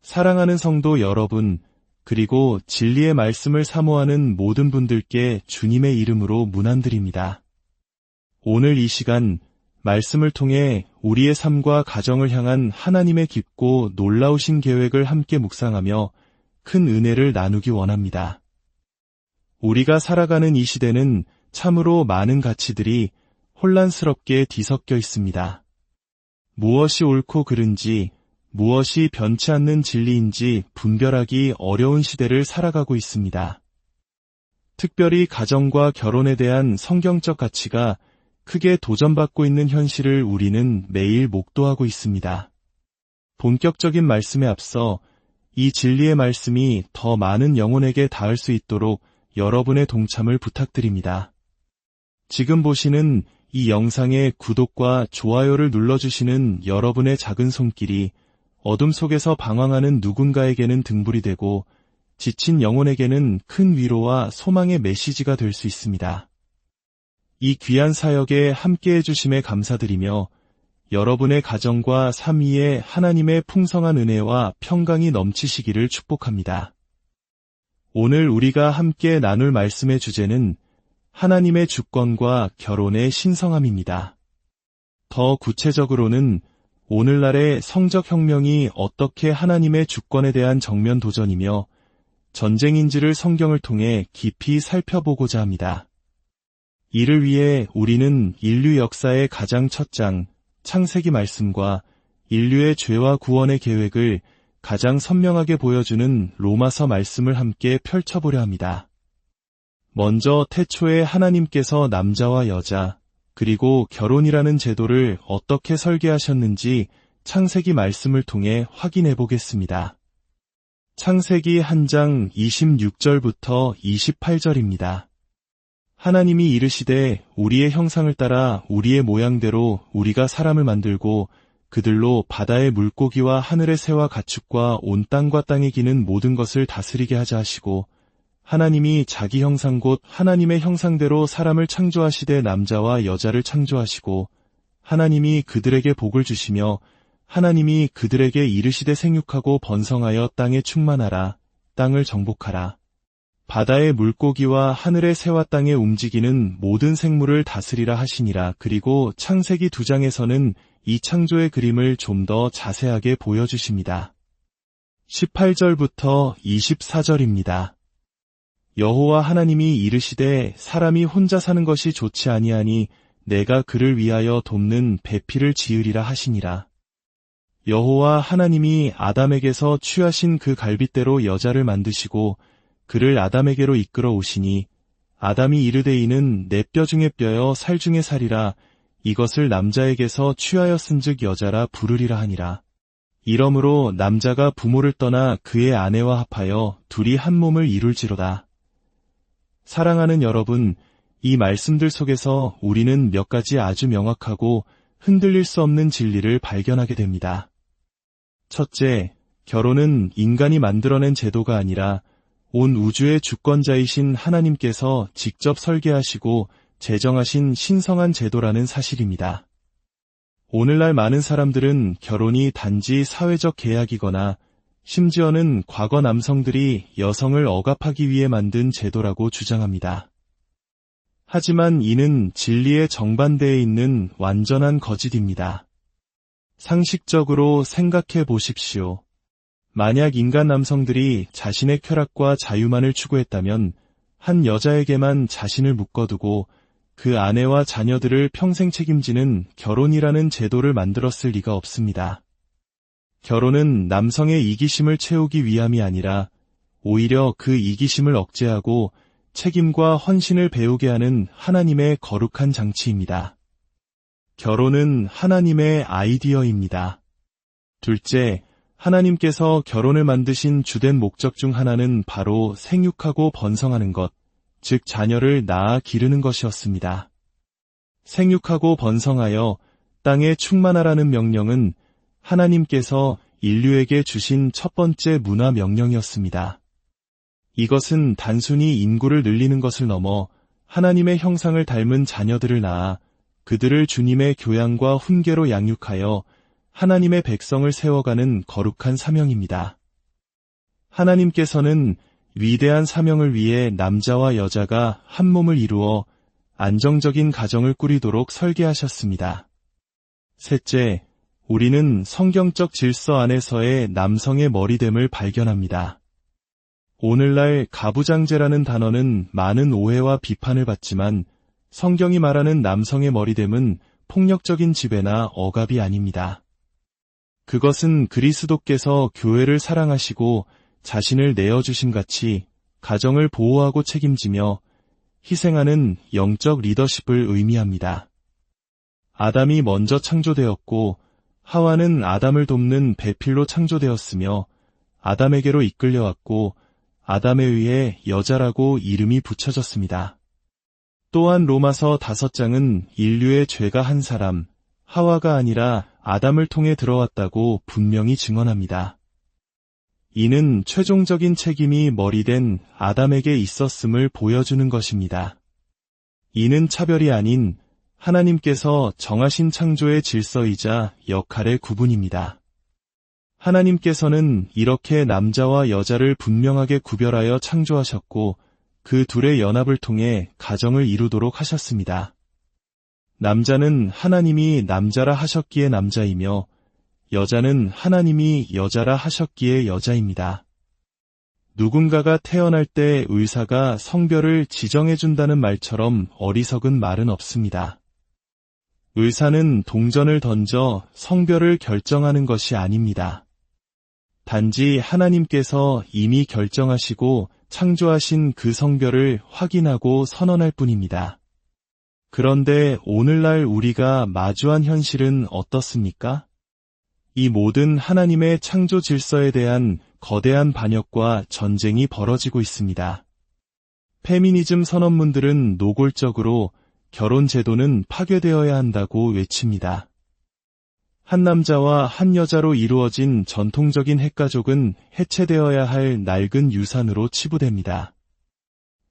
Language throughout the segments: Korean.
사랑하는 성도 여러분, 그리고 진리의 말씀을 사모하는 모든 분들께 주님의 이름으로 문안드립니다. 오늘 이 시간 말씀을 통해 우리의 삶과 가정을 향한 하나님의 깊고 놀라우신 계획을 함께 묵상하며 큰 은혜를 나누기 원합니다. 우리가 살아가는 이 시대는 참으로 많은 가치들이 혼란스럽게 뒤섞여 있습니다. 무엇이 옳고 그른지, 무엇이 변치 않는 진리인지 분별하기 어려운 시대를 살아가고 있습니다. 특별히 가정과 결혼에 대한 성경적 가치가 크게 도전받고 있는 현실을 우리는 매일 목도하고 있습니다. 본격적인 말씀에 앞서 이 진리의 말씀이 더 많은 영혼에게 닿을 수 있도록 여러분의 동참을 부탁드립니다. 지금 보시는 이 영상의 구독과 좋아요를 눌러주시는 여러분의 작은 손길이 어둠 속에서 방황하는 누군가에게는 등불이 되고 지친 영혼에게는 큰 위로와 소망의 메시지가 될 수 있습니다. 이 귀한 사역에 함께해 주심에 감사드리며 여러분의 가정과 삶 위에 하나님의 풍성한 은혜와 평강이 넘치시기를 축복합니다. 오늘 우리가 함께 나눌 말씀의 주제는 하나님의 주권과 결혼의 신성함입니다. 더 구체적으로는 오늘날의 성적 혁명이 어떻게 하나님의 주권에 대한 정면 도전이며 전쟁인지를 성경을 통해 깊이 살펴보고자 합니다. 이를 위해 우리는 인류 역사의 가장 첫 장, 창세기 말씀과 인류의 죄와 구원의 계획을 가장 선명하게 보여주는 로마서 말씀을 함께 펼쳐보려 합니다. 먼저 태초에 하나님께서 남자와 여자, 그리고 결혼이라는 제도를 어떻게 설계하셨는지 창세기 말씀을 통해 확인해 보겠습니다. 창세기 1장 26절부터 28절입니다. 하나님이 이르시되 우리의 형상을 따라 우리의 모양대로 우리가 사람을 만들고 그들로 바다의 물고기와 하늘의 새와 가축과 온 땅과 땅에 기는 모든 것을 다스리게 하자 하시고 하나님이 자기 형상 곧 하나님의 형상대로 사람을 창조하시되 남자와 여자를 창조하시고 하나님이 그들에게 복을 주시며 하나님이 그들에게 이르시되 생육하고 번성하여 땅에 충만하라 땅을 정복하라 바다의 물고기와 하늘의 새와 땅에 움직이는 모든 생물을 다스리라 하시니라. 그리고 창세기 2장에서는 이 창조의 그림을 좀 더 자세하게 보여주십니다. 18절부터 24절입니다. 여호와 하나님이 이르시되 사람이 혼자 사는 것이 좋지 아니하니 내가 그를 위하여 돕는 배필을 지으리라 하시니라. 여호와 하나님이 아담에게서 취하신 그 갈빗대로 여자를 만드시고 그를 아담에게로 이끌어 오시니 아담이 이르되 이는 내 뼈 중에 뼈여 살 중에 살이라 이것을 남자에게서 취하였은즉 여자라 부르리라 하니라. 이러므로 남자가 부모를 떠나 그의 아내와 합하여 둘이 한 몸을 이룰지로다. 사랑하는 여러분, 이 말씀들 속에서 우리는 몇 가지 아주 명확하고 흔들릴 수 없는 진리를 발견하게 됩니다. 첫째, 결혼은 인간이 만들어낸 제도가 아니라 온 우주의 주권자이신 하나님께서 직접 설계하시고 제정하신 신성한 제도라는 사실입니다. 오늘날 많은 사람들은 결혼이 단지 사회적 계약이거나 심지어는 과거 남성들이 여성을 억압하기 위해 만든 제도라고 주장합니다. 하지만 이는 진리의 정반대에 있는 완전한 거짓입니다. 상식적으로 생각해 보십시오. 만약 인간 남성들이 자신의 쾌락과 자유만을 추구했다면 한 여자에게만 자신을 묶어두고 그 아내와 자녀들을 평생 책임지는 결혼이라는 제도를 만들었을 리가 없습니다. 결혼은 남성의 이기심을 채우기 위함이 아니라 오히려 그 이기심을 억제하고 책임과 헌신을 배우게 하는 하나님의 거룩한 장치입니다. 결혼은 하나님의 아이디어입니다. 둘째, 하나님께서 결혼을 만드신 주된 목적 중 하나는 바로 생육하고 번성하는 것, 즉 자녀를 낳아 기르는 것이었습니다. 생육하고 번성하여 땅에 충만하라는 명령은 하나님께서 인류에게 주신 첫 번째 문화 명령이었습니다. 이것은 단순히 인구를 늘리는 것을 넘어 하나님의 형상을 닮은 자녀들을 낳아 그들을 주님의 교양과 훈계로 양육하여 하나님의 백성을 세워가는 거룩한 사명입니다. 하나님께서는 위대한 사명을 위해 남자와 여자가 한 몸을 이루어 안정적인 가정을 꾸리도록 설계하셨습니다. 셋째, 우리는 성경적 질서 안에서의 남성의 머리됨을 발견합니다. 오늘날 가부장제라는 단어는 많은 오해와 비판을 받지만 성경이 말하는 남성의 머리됨은 폭력적인 지배나 억압이 아닙니다. 그것은 그리스도께서 교회를 사랑하시고 자신을 내어주심 같이 가정을 보호하고 책임지며 희생하는 영적 리더십을 의미합니다. 아담이 먼저 창조되었고 하와는 아담을 돕는 배필로 창조되었으며 아담에게로 이끌려왔고 아담에 의해 여자라고 이름이 붙여졌습니다. 또한 로마서 5장은 인류의 죄가 한 사람, 하와가 아니라 아담을 통해 들어왔다고 분명히 증언합니다. 이는 최종적인 책임이 머리된 아담에게 있었음을 보여주는 것입니다. 이는 차별이 아닌 하나님께서 정하신 창조의 질서이자 역할의 구분입니다. 하나님께서는 이렇게 남자와 여자를 분명하게 구별하여 창조하셨고 그 둘의 연합을 통해 가정을 이루도록 하셨습니다. 남자는 하나님이 남자라 하셨기에 남자이며 여자는 하나님이 여자라 하셨기에 여자입니다. 누군가가 태어날 때 의사가 성별을 지정해준다는 말처럼 어리석은 말은 없습니다. 의사는 동전을 던져 성별을 결정하는 것이 아닙니다. 단지 하나님께서 이미 결정하시고 창조하신 그 성별을 확인하고 선언할 뿐입니다. 그런데 오늘날 우리가 마주한 현실은 어떻습니까? 이 모든 하나님의 창조 질서에 대한 거대한 반역과 전쟁이 벌어지고 있습니다. 페미니즘 선언문들은 노골적으로 결혼 제도는 파괴되어야 한다고 외칩니다. 한 남자와 한 여자로 이루어진 전통적인 핵가족은 해체되어야 할 낡은 유산으로 치부됩니다.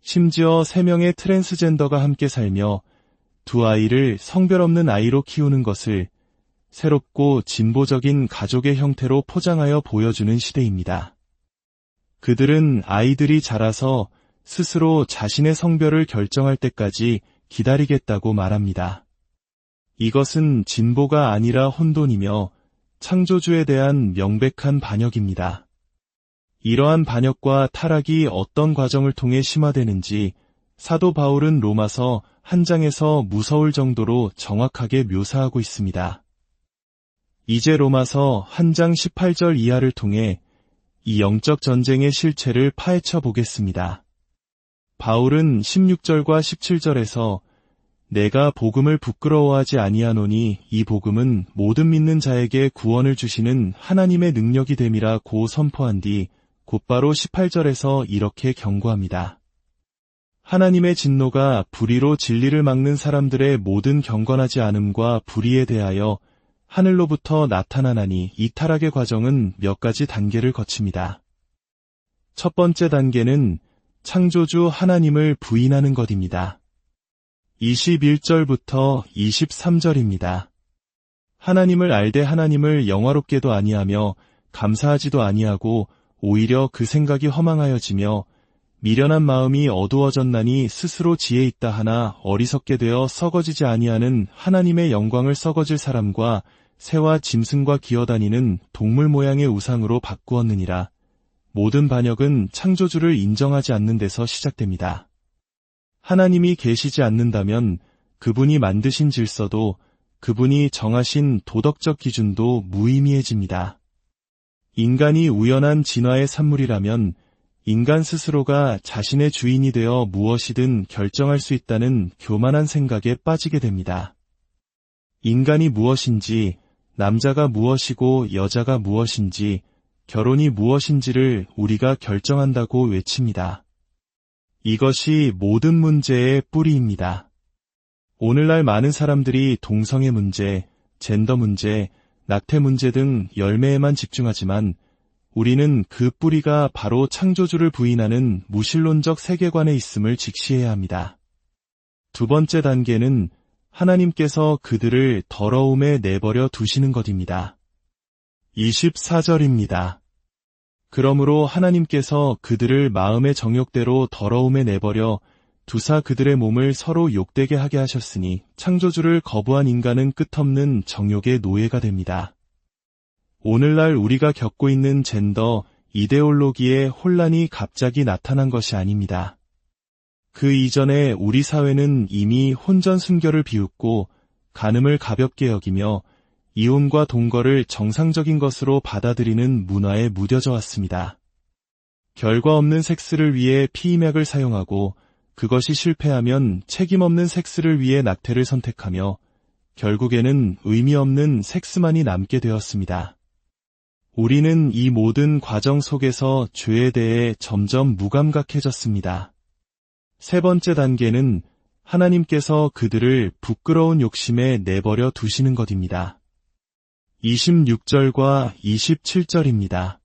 심지어 3명의 트랜스젠더가 함께 살며 두 아이를 성별 없는 아이로 키우는 것을 새롭고 진보적인 가족의 형태로 포장하여 보여주는 시대입니다. 그들은 아이들이 자라서 스스로 자신의 성별을 결정할 때까지 기다리겠다고 말합니다. 이것은 진보가 아니라 혼돈이며 창조주에 대한 명백한 반역입니다. 이러한 반역과 타락이 어떤 과정을 통해 심화되는지 사도 바울은 로마서 1장에서 무서울 정도로 정확하게 묘사하고 있습니다. 이제 로마서 1장 18절 이하를 통해 이 영적 전쟁의 실체를 파헤쳐 보겠습니다. 바울은 16절과 17절에서 내가 복음을 부끄러워하지 아니하노니 이 복음은 모든 믿는 자에게 구원을 주시는 하나님의 능력이 됨이라 고 선포한 뒤 곧바로 18절에서 이렇게 경고합니다. 하나님의 진노가 불의로 진리를 막는 사람들의 모든 경건하지 않음과 불의에 대하여 하늘로부터 나타나나니 이 타락의 과정은 몇 가지 단계를 거칩니다. 첫 번째 단계는 창조주 하나님을 부인하는 것입니다. 21절부터 23절입니다. 하나님을 알되 하나님을 영화롭게도 아니하며 감사하지도 아니하고 오히려 그 생각이 허망하여지며 미련한 마음이 어두워졌나니 스스로 지혜 있다 하나 어리석게 되어 썩어지지 아니하는 하나님의 영광을 썩어질 사람과 새와 짐승과 기어다니는 동물 모양의 우상으로 바꾸었느니라. 모든 반역은 창조주를 인정하지 않는 데서 시작됩니다. 하나님이 계시지 않는다면 그분이 만드신 질서도 그분이 정하신 도덕적 기준도 무의미해집니다. 인간이 우연한 진화의 산물이라면 인간 스스로가 자신의 주인이 되어 무엇이든 결정할 수 있다는 교만한 생각에 빠지게 됩니다. 인간이 무엇인지, 남자가 무엇이고 여자가 무엇인지, 결혼이 무엇인지를 우리가 결정한다고 외칩니다. 이것이 모든 문제의 뿌리입니다. 오늘날 많은 사람들이 동성애 문제, 젠더 문제, 낙태 문제 등 열매에만 집중하지만 우리는 그 뿌리가 바로 창조주를 부인하는 무신론적 세계관에 있음을 직시해야 합니다. 두 번째 단계는 하나님께서 그들을 더러움에 내버려 두시는 것입니다. 24절입니다. 그러므로 하나님께서 그들을 마음의 정욕대로 더러움에 내버려 두사 그들의 몸을 서로 욕되게 하게 하셨으니 창조주를 거부한 인간은 끝없는 정욕의 노예가 됩니다. 오늘날 우리가 겪고 있는 젠더 이데올로기의 혼란이 갑자기 나타난 것이 아닙니다. 그 이전에 우리 사회는 이미 혼전순결을 비웃고 간음을 가볍게 여기며 이혼과 동거를 정상적인 것으로 받아들이는 문화에 무뎌져 왔습니다. 결과 없는 섹스를 위해 피임약을 사용하고 그것이 실패하면 책임 없는 섹스를 위해 낙태를 선택하며 결국에는 의미 없는 섹스만이 남게 되었습니다. 우리는 이 모든 과정 속에서 죄에 대해 점점 무감각해졌습니다. 세 번째 단계는 하나님께서 그들을 부끄러운 욕심에 내버려 두시는 것입니다. 26절과 27절입니다.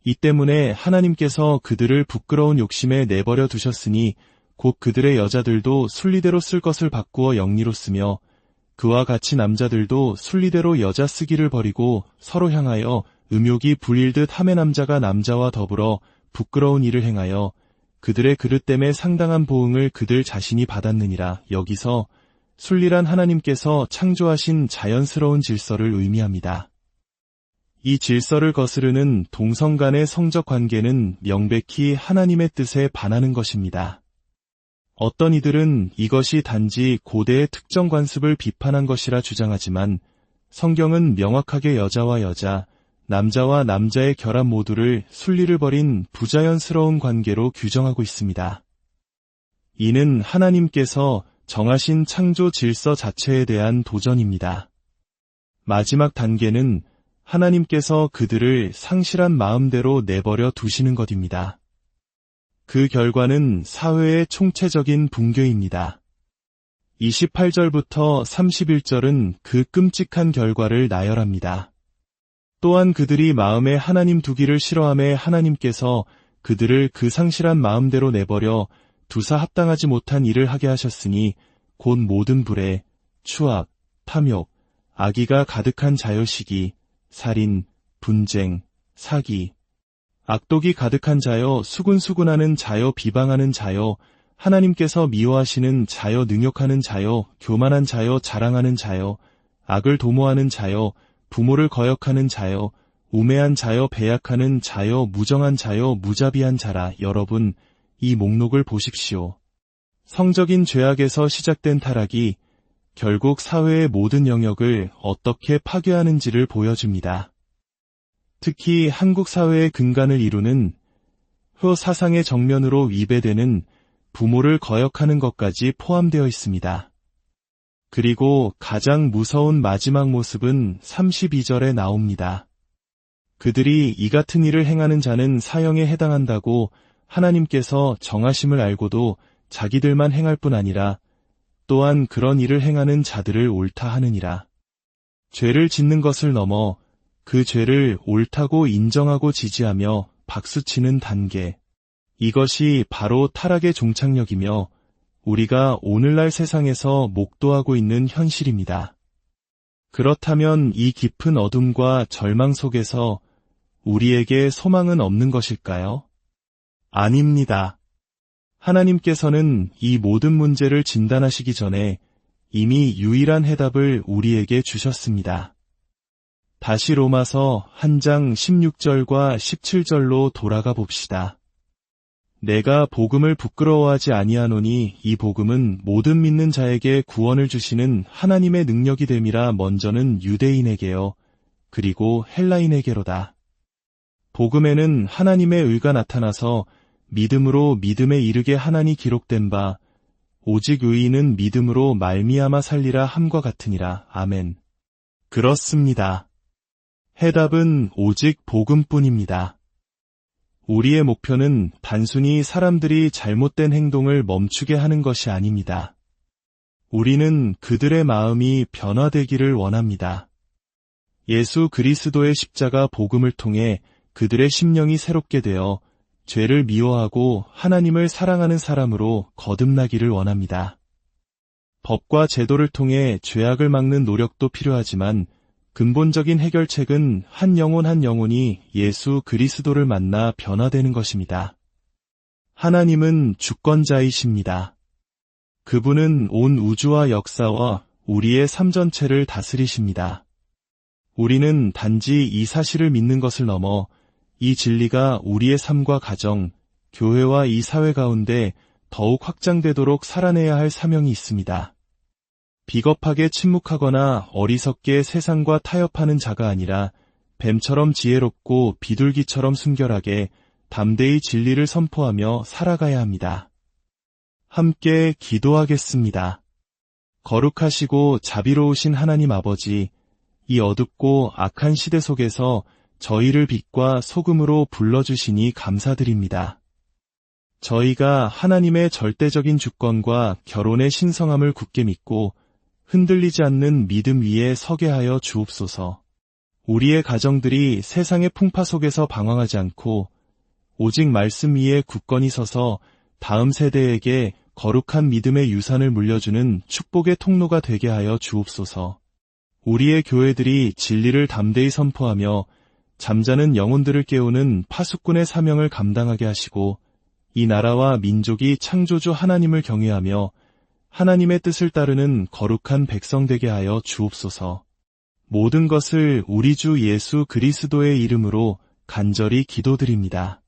이 때문에 하나님께서 그들을 부끄러운 욕심에 내버려 두셨으니 곧 그들의 여자들도 순리대로 쓸 것을 바꾸어 영리로 쓰며 그와 같이 남자들도 순리대로 여자 쓰기를 버리고 서로 향하여 음욕이 불일듯 하매 남자가 남자와 더불어 부끄러운 일을 행하여 그들의 그릇됨에 상당한 보응을 그들 자신이 받았느니라. 여기서 순리란 하나님께서 창조하신 자연스러운 질서를 의미합니다. 이 질서를 거스르는 동성 간의 성적 관계는 명백히 하나님의 뜻에 반하는 것입니다. 어떤 이들은 이것이 단지 고대의 특정 관습을 비판한 것이라 주장하지만 성경은 명확하게 여자와 여자, 남자와 남자의 결합 모두를 순리를 버린 부자연스러운 관계로 규정하고 있습니다. 이는 하나님께서 정하신 창조 질서 자체에 대한 도전입니다. 마지막 단계는 하나님께서 그들을 상실한 마음대로 내버려 두시는 것입니다. 그 결과는 사회의 총체적인 붕괴입니다. 28절부터 31절은 그 끔찍한 결과를 나열합니다. 또한 그들이 마음에 하나님 두기를 싫어하며 하나님께서 그들을 그 상실한 마음대로 내버려 두사 합당하지 못한 일을 하게 하셨으니 곧 모든 불의, 추악, 탐욕, 악의가 가득한 자여시기, 살인, 분쟁, 사기, 악독이 가득한 자여, 수군수군하는 자여, 비방하는 자여, 하나님께서 미워하시는 자여, 능욕하는 자여, 교만한 자여, 자랑하는 자여, 악을 도모하는 자여, 부모를 거역하는 자여, 우매한 자여, 배약하는 자여, 무정한 자여, 무자비한 자라. 여러분, 이 목록을 보십시오. 성적인 죄악에서 시작된 타락이 결국 사회의 모든 영역을 어떻게 파괴하는지를 보여줍니다. 특히 한국 사회의 근간을 이루는 사상의 정면으로 위배되는 부모를 거역하는 것까지 포함되어 있습니다. 그리고 가장 무서운 마지막 모습은 32절에 나옵니다. 그들이 이 같은 일을 행하는 자는 사형에 해당한다고 하나님께서 정하심을 알고도 자기들만 행할 뿐 아니라 또한 그런 일을 행하는 자들을 옳다 하느니라. 죄를 짓는 것을 넘어 그 죄를 옳다고 인정하고 지지하며 박수치는 단계. 이것이 바로 타락의 종착역이며 우리가 오늘날 세상에서 목도하고 있는 현실입니다. 그렇다면 이 깊은 어둠과 절망 속에서 우리에게 소망은 없는 것일까요? 아닙니다. 하나님께서는 이 모든 문제를 진단하시기 전에 이미 유일한 해답을 우리에게 주셨습니다. 다시 로마서 1장 16절과 17절로 돌아가 봅시다. 내가 복음을 부끄러워하지 아니하노니 이 복음은 모든 믿는 자에게 구원을 주시는 하나님의 능력이 됨이라. 먼저는 유대인에게요, 그리고 헬라인에게로다. 복음에는 하나님의 의가 나타나서 믿음으로 믿음에 이르게 하나니 기록된 바 오직 의인은 믿음으로 말미암아 살리라 함과 같으니라. 아멘. 그렇습니다. 해답은 오직 복음뿐입니다. 우리의 목표는 단순히 사람들이 잘못된 행동을 멈추게 하는 것이 아닙니다. 우리는 그들의 마음이 변화되기를 원합니다. 예수 그리스도의 십자가 복음을 통해 그들의 심령이 새롭게 되어 죄를 미워하고 하나님을 사랑하는 사람으로 거듭나기를 원합니다. 법과 제도를 통해 죄악을 막는 노력도 필요하지만 근본적인 해결책은 한 영혼이 예수 그리스도를 만나 변화되는 것입니다. 하나님은 주권자이십니다. 그분은 온 우주와 역사와 우리의 삶 전체를 다스리십니다. 우리는 단지 이 사실을 믿는 것을 넘어 이 진리가 우리의 삶과 가정, 교회와 이 사회 가운데 더욱 확장되도록 살아내야 할 사명이 있습니다. 비겁하게 침묵하거나 어리석게 세상과 타협하는 자가 아니라 뱀처럼 지혜롭고 비둘기처럼 순결하게 담대히 진리를 선포하며 살아가야 합니다. 함께 기도하겠습니다. 거룩하시고 자비로우신 하나님 아버지, 이 어둡고 악한 시대 속에서 저희를 빛과 소금으로 불러주시니 감사드립니다. 저희가 하나님의 절대적인 주권과 결혼의 신성함을 굳게 믿고 흔들리지 않는 믿음 위에 서게 하여 주옵소서. 우리의 가정들이 세상의 풍파 속에서 방황하지 않고 오직 말씀 위에 굳건히 서서 다음 세대에게 거룩한 믿음의 유산을 물려주는 축복의 통로가 되게 하여 주옵소서. 우리의 교회들이 진리를 담대히 선포하며 잠자는 영혼들을 깨우는 파수꾼의 사명을 감당하게 하시고 이 나라와 민족이 창조주 하나님을 경외하며 하나님의 뜻을 따르는 거룩한 백성 되게 하여 주옵소서. 모든 것을 우리 주 예수 그리스도의 이름으로 간절히 기도드립니다.